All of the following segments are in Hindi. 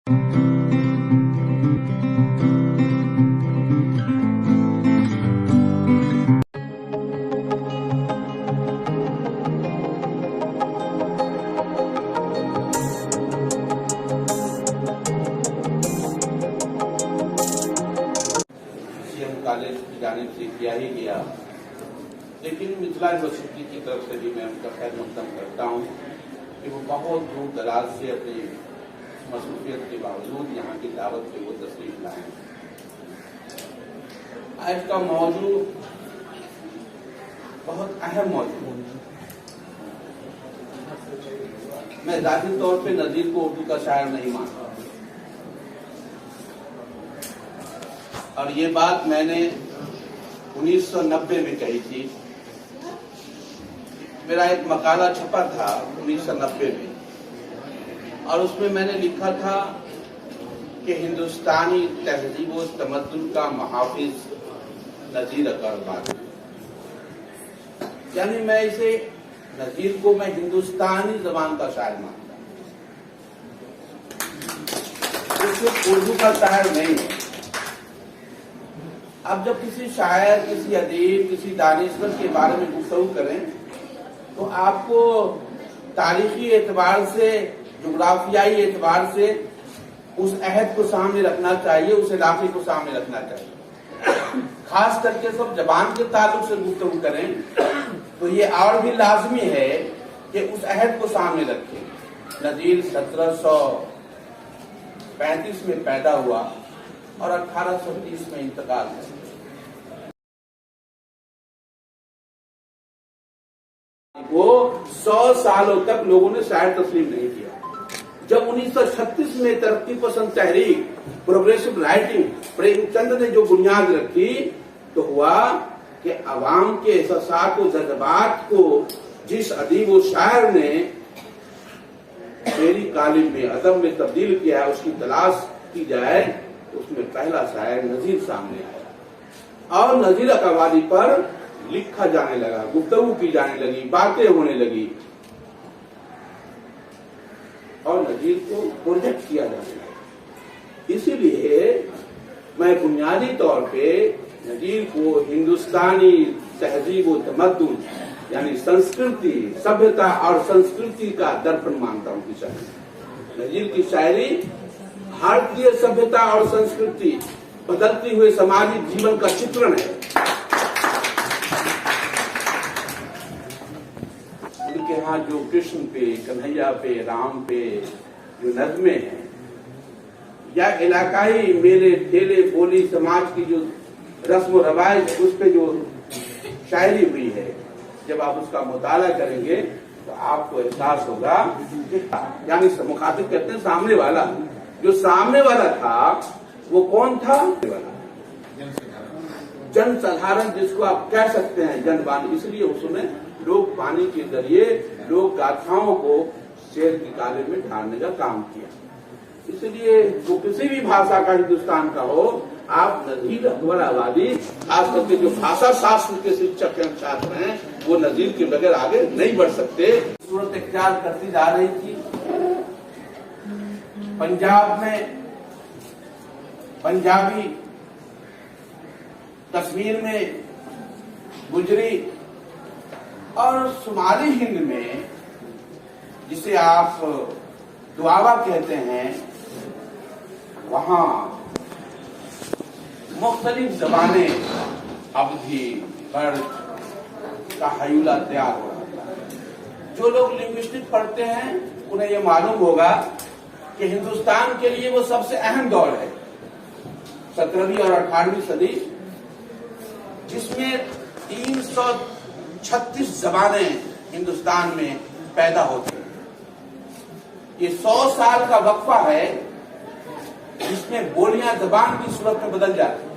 कॉलेज की जानिब से किया ही गया, लेकिन मिथिला यूनिवर्सिटी की तरफ से भी मैं उनका खैर मकदम करता हूँ कि वो बहुत दूर दराज से अपनी मसरूफियत के बावजूद यहाँ की दावत पे वो तशरीफ लाए। आज का मौजू बहुत अहम मौजू है। मैं जाहिर तौर पे नजीर को उर्दू का शायर नहीं मानता, और ये बात मैंने 1990 में कही थी। मेरा एक मकाला छपा था 1990 में, और उसमें मैंने लिखा था कि हिंदुस्तानी तहजीब व तमद्दुन का मुहाफिज नजीर अकबर। यानी मैं इसे नजीर को मैं हिंदुस्तानी जबान का शायर मानता हूं, सिर्फ उर्दू का शायर नहीं है। अब जब किसी शायर, किसी अदीब, किसी दानिशवर के बारे में गुफ्तगू करें तो आपको तारीखी एतबार से, जोग्राफियाई एतबार से उस अहद को सामने रखना चाहिए, उस इलाके को सामने रखना चाहिए। खास करके सब जबान के ताल्लुक से गुफ्तगू करें तो ये और भी लाजमी है कि उस अहद को सामने रखें। नजीर 1735 में पैदा हुआ और 1830 में इंतकाल है। वो 100 सालों तक लोगों ने शायर तस्लीम नहीं किया। जब 1936 में तरक्की पसंद तहरीक, प्रोग्रेसिव राइटिंग, प्रेमचंद ने जो बुनियाद रखी तो हुआ कि अवाम के एहसास व जज्बात को जिस अदीब व शायर ने शेरी कालिब में, अदब में तब्दील किया है, उसकी तलाश की जाए। उसमें पहला शायर नजीर सामने आया और नजीर अकवादी पर लिखा जाने लगा, गुफ्तगू की जाने लगी, बातें होने लगी और नजीर को प्रोजेक्ट किया जाने लगा। इसीलिए मैं बुनियादी तौर पे नजीर को हिंदुस्तानी तहजीब व तमद्दुन यानी संस्कृति, सभ्यता और संस्कृति का दर्पण मानता हूं की शायरी। नजीर की शायरी भारतीय सभ्यता और संस्कृति, बदलती हुए सामाजिक जीवन का चित्रण है। उनके यहाँ जो कृष्ण पे, कन्हैया पे, राम पे जो नज़्में हैं, या इलाकाई मेले ठेले बोली समाज की जो रस्म व रवायत, उस पे जो शायरी हुई है, जब आप उसका मुताला करेंगे तो आपको एहसास होगा। यानी मुखातिब कहते हैं सामने वाला, जो सामने वाला था वो कौन था? जन साधारण, जिसको आप कह सकते हैं जनबानी। इसलिए उसने लोक वाणी के जरिए लोक गाथाओं को शेर की काले में ढालने का काम किया। इसलिए जो किसी भी भाषा का हिंदुस्तान का हो, आप नजीर अकबर आबादी, खास करके जो भाषा शास्त्र के शिक्षक हैं, छात्र हैं, वो नजीर के बगैर आगे नहीं बढ़ सकते। सूरत इख्तियार करती जा रही थी। पंजाब में पंजाबी, कश्मीर में गुजरी और शुमाली हिंद में, जिसे आप दुआवा कहते हैं, वहां मुख्तलिफ जबानें, अवधी, कर्ज का हयूला तैयार हो रहा था। जो लोग लिंग्विस्टिक पढ़ते हैं उन्हें यह मालूम होगा कि हिंदुस्तान के लिए वो सबसे अहम दौर है 17वीं और 18वीं सदी, जिसमें 336 जबानें हिंदुस्तान में पैदा होती हैं। ये 100 साल का वक्फा है जिसमें बोलियां जबान की सूरत में बदल जाती।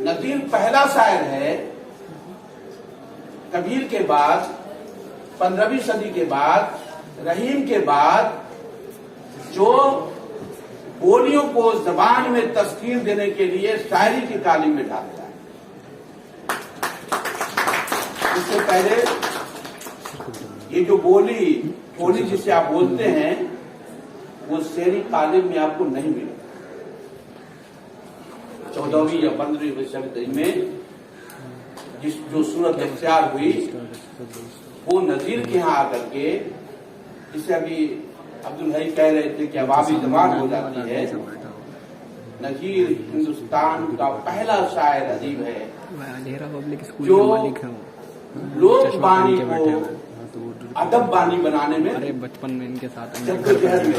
नजीर पहला शायर है कबीर के बाद, 15वीं सदी के बाद, रहीम के बाद, जो बोलियों को जबान में तस्कीर देने के लिए शायरी की तालीम में ढालता है। इससे पहले ये जो बोली होली जिसे आप बोलते हैं वो शेरी तालीम में आपको नहीं मिलेगा। 14वीं या 15वीं सदी में जो सूरत अख्तियार हुई वो नजीर के यहाँ आकर के, जिसे अभी अब्दुल हई कह रहे थे कि अवामी जबान हो जाती है। नजीर हिंदुस्तान का पहला शायर अदीब है जो लोक बानी को अदब बानी बनाने में बचपन में इनके साथ जद्दोजहद में